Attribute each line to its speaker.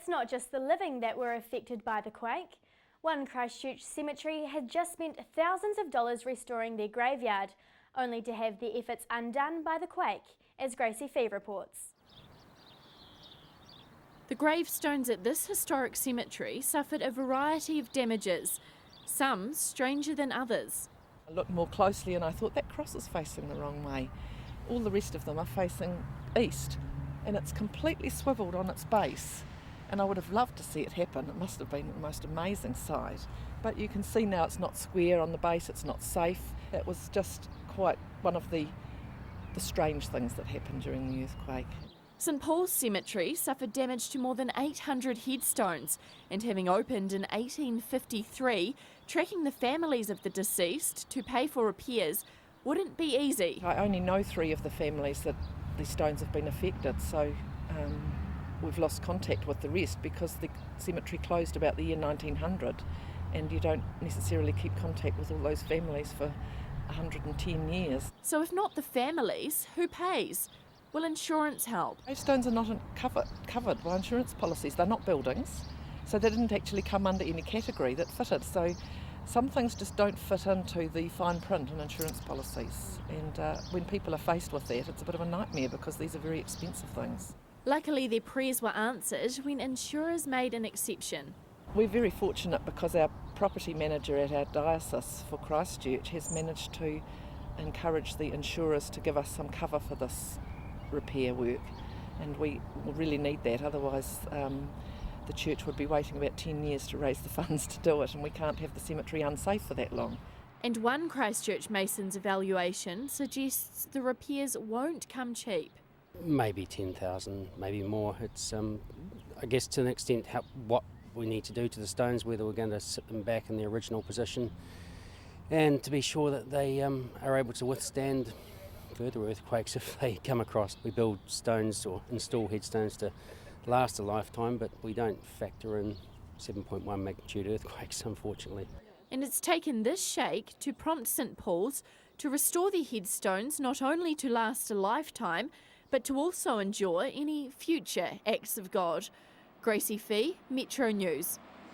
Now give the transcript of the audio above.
Speaker 1: it's not just the living that were affected by the quake. One Christchurch cemetery had just spent thousands of dollars restoring their graveyard, only to have their efforts undone by the quake, as Gracie Fee reports.
Speaker 2: The gravestones at this historic cemetery suffered a variety of damages, some stranger than others.
Speaker 3: I looked more closely and I thought that cross is facing the wrong way. All the rest of them are facing east, and it's completely swivelled on its base. And I would have loved to see it happen. It must have been the most amazing sight. But you can see now it's not square on the base, it's not safe. It was just quite one of the strange things that happened during the earthquake.
Speaker 2: St Paul's Cemetery suffered damage to more than 800 headstones, and having opened in 1853, tracking the families of the deceased to pay for repairs wouldn't be easy.
Speaker 3: I only know 3 of the families that these stones have been affected, so we've lost contact with the rest because the cemetery closed about the year 1900, and you don't necessarily keep contact with all those families for 110 years.
Speaker 2: So if not the families, who pays? Will insurance help?
Speaker 3: Gravestones are not covered by insurance policies. They're not buildings, so they didn't actually come under any category that fitted. So some things just don't fit into the fine print in insurance policies, and when people are faced with that, it's a bit of a nightmare because these are very expensive things.
Speaker 2: Luckily, their prayers were answered when insurers made an exception.
Speaker 3: We're very fortunate because our property manager at our diocese for Christchurch has managed to encourage the insurers to give us some cover for this repair work, and we really need that, otherwise the church would be waiting about 10 years to raise the funds to do it, and we can't have the cemetery unsafe for that long.
Speaker 2: And one Christchurch Mason's evaluation suggests the repairs won't come cheap.
Speaker 4: Maybe 10,000, maybe more. It's, I guess, to an extent, what we need to do to the stones, whether we're going to sit them back in their original position, and to be sure that they are able to withstand further earthquakes if they come across. We build stones or install headstones to last a lifetime, but we don't factor in 7.1 magnitude earthquakes, unfortunately.
Speaker 2: And it's taken this shake to prompt St Paul's to restore their headstones not only to last a lifetime, but to also endure any future acts of God. Gracie Fee, Metro News.